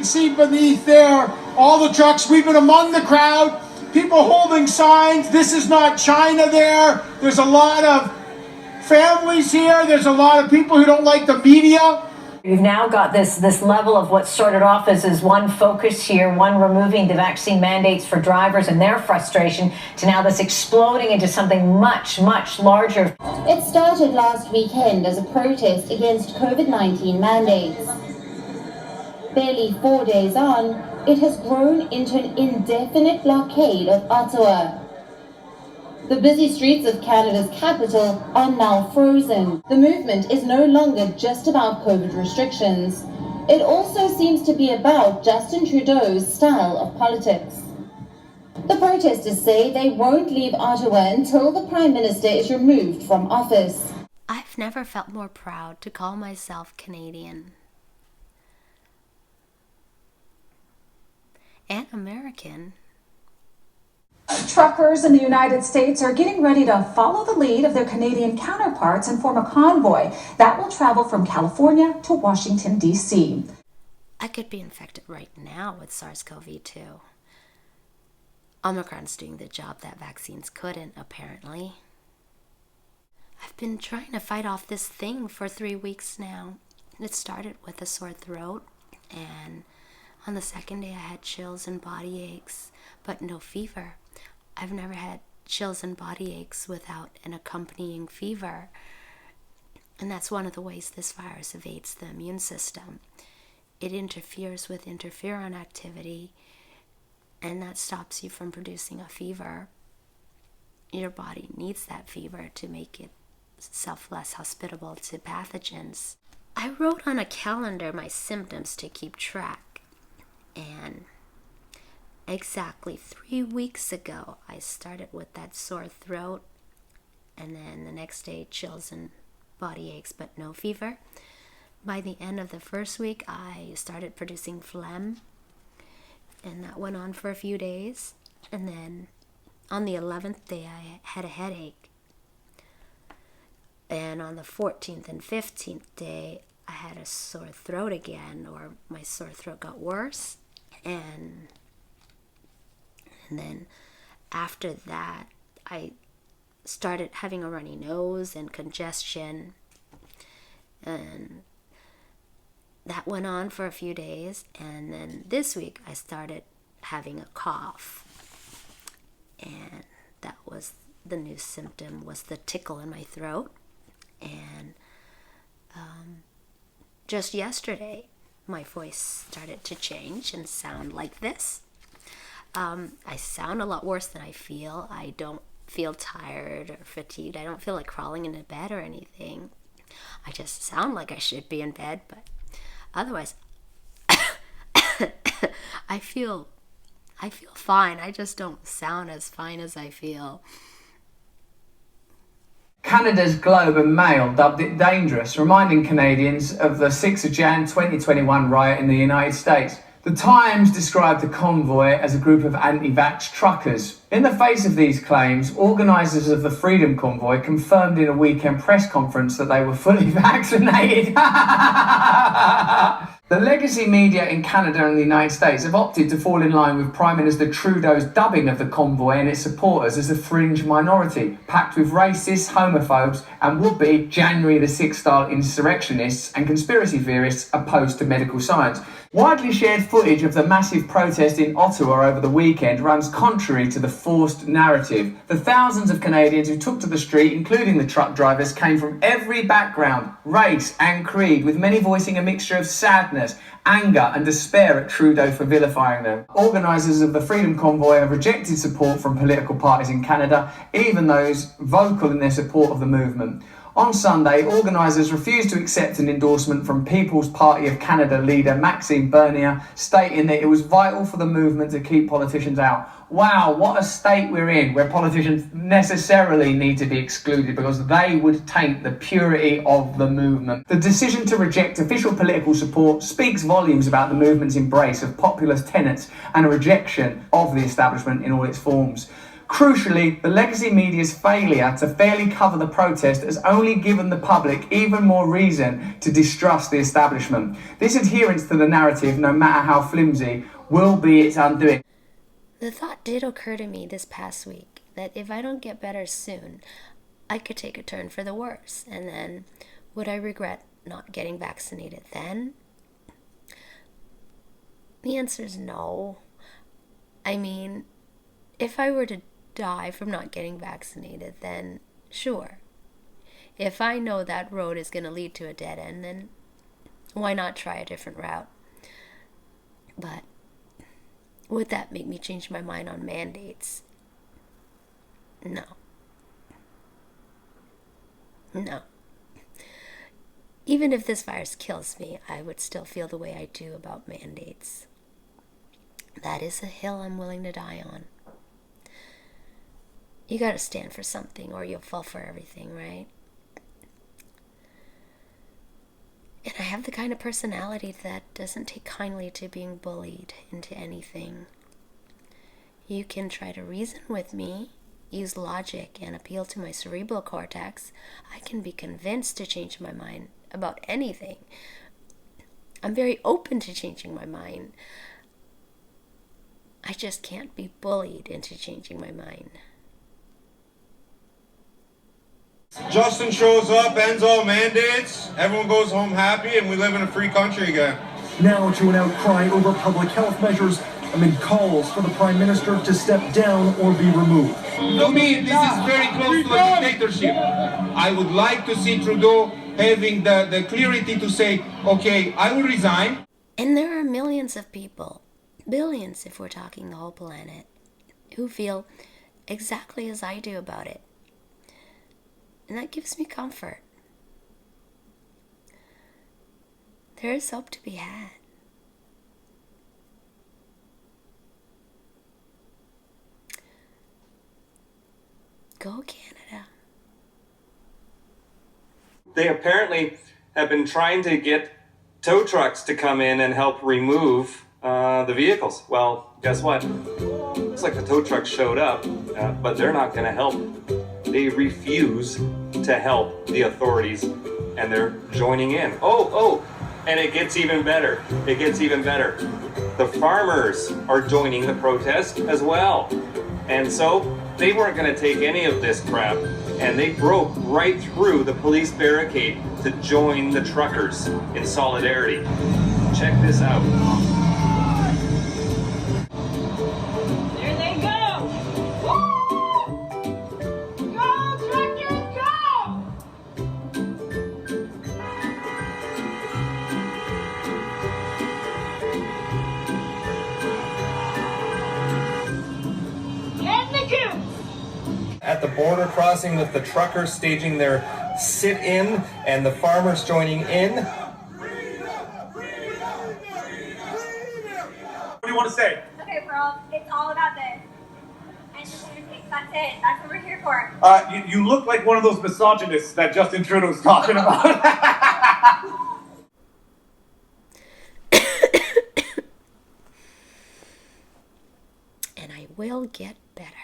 see beneath there all the trucks. We've been among the crowd, people holding signs. This is not China there. There's a lot of families here. There's a lot of people who don't like the media. You've now got this level of what started off as one focus here, one removing the vaccine mandates for drivers and their frustration, to now this exploding into something much, much larger. It started last weekend as a protest against COVID-19 mandates. Barely 4 days on, it has grown into an indefinite blockade of Ottawa. The busy streets of Canada's capital are now frozen. The movement is no longer just about COVID restrictions. It also seems to be about Justin Trudeau's style of politics. The protesters say they won't leave Ottawa until the Prime Minister is removed from office. I've never felt more proud to call myself Canadian and American. Truckers in the United States are getting ready to follow the lead of their Canadian counterparts and form a convoy that will travel from California to Washington, D.C. I could be infected right now with SARS-CoV-2. Omicron's doing the job that vaccines couldn't, apparently. I've been trying to fight off this thing for 3 weeks now. It started with a sore throat, and on the second day I had chills and body aches, but no fever. I've never had chills and body aches without an accompanying fever. And that's one of the ways this virus evades the immune system. It interferes with interferon activity, and that stops you from producing a fever. Your body needs that fever to make itself less hospitable to pathogens. I wrote on a calendar my symptoms to keep track, and exactly 3 weeks ago, I started with that sore throat, and then the next day, chills and body aches, but no fever. By the end of the first week, I started producing phlegm, and that went on for a few days. And then on the 11th day, I had a headache. And on the 14th and 15th day, I had a sore throat again, or my sore throat got worse. And then after that, I started having a runny nose and congestion, and that went on for a few days. And then this week I started having a cough, and that was the new symptom, was the tickle in my throat. And just yesterday my voice started to change and sound like this. I sound a lot worse than I feel. I don't feel tired or fatigued. I don't feel like crawling into bed or anything. I just sound like I should be in bed, but otherwise, I feel fine. I just don't sound as fine as I feel. Canada's Globe and Mail dubbed it dangerous, reminding Canadians of the 6th of Jan 2021 riot in the United States. The Times described the convoy as a group of anti-vax truckers. In the face of these claims, organisers of the Freedom Convoy confirmed in a weekend press conference that they were fully vaccinated. The legacy media in Canada and the United States have opted to fall in line with Prime Minister Trudeau's dubbing of the convoy and its supporters as a fringe minority, packed with racists, homophobes, and would-be January the 6th style insurrectionists and conspiracy theorists opposed to medical science. Widely shared footage of the massive protest in Ottawa over the weekend runs contrary to the forced narrative. The thousands of Canadians who took to the street, including the truck drivers, came from every background, race and creed, with many voicing a mixture of sadness, anger and despair at Trudeau for vilifying them. Organisers of the Freedom Convoy have rejected support from political parties in Canada, even those vocal in their support of the movement. On Sunday, organisers refused to accept an endorsement from People's Party of Canada leader Maxime Bernier, stating that it was vital for the movement to keep politicians out. Wow, what a state we're in, where politicians necessarily need to be excluded because they would taint the purity of the movement. The decision to reject official political support speaks volumes about the movement's embrace of populist tenets and a rejection of the establishment in all its forms. Crucially, the legacy media's failure to fairly cover the protest has only given the public even more reason to distrust the establishment. This adherence to the narrative, no matter how flimsy, will be its undoing. The thought did occur to me this past week that if I don't get better soon, I could take a turn for the worse, and then would I regret not getting vaccinated then? The answer is no. I mean, if I were to die from not getting vaccinated, then sure. If I know that road is going to lead to a dead end, then why not try a different route? But would that make me change my mind on mandates? No. No. Even if this virus kills me, I would still feel the way I do about mandates. That is a hill I'm willing to die on. You gotta stand for something or you'll fall for everything, right? And I have the kind of personality that doesn't take kindly to being bullied into anything. You can try to reason with me, use logic, and appeal to my cerebral cortex. I can be convinced to change my mind about anything. I'm very open to changing my mind. I just can't be bullied into changing my mind. Justin shows up, ends all mandates, everyone goes home happy, and we live in a free country again. Now to an outcry over public health measures amid calls for the Prime Minister to step down or be removed. To me, this is very close to a dictatorship. I would like to see Trudeau having the clarity to say, okay, I will resign. And there are millions of people, billions if we're talking the whole planet, who feel exactly as I do about it. And that gives me comfort. There is hope to be had. Go Canada. They apparently have been trying to get tow trucks to come in and help remove the vehicles. Well, guess what? Looks like the tow trucks showed up, but they're not going to help. They refuse to help the authorities, and they're joining in. And it gets even better. It gets even better. The farmers are joining the protest as well. And so they weren't going to take any of this crap, and they broke right through the police barricade to join the truckers in solidarity. Check this out. There they go! Woo! Go, truckers, go! Get in the coop! At the border crossing with the truckers staging their sit-in and the farmers joining in. What do you want to say? Okay, it's all about this. That's it. That's what we're here for. You look like one of those misogynists that Justin Trudeau's talking about. And I will get better.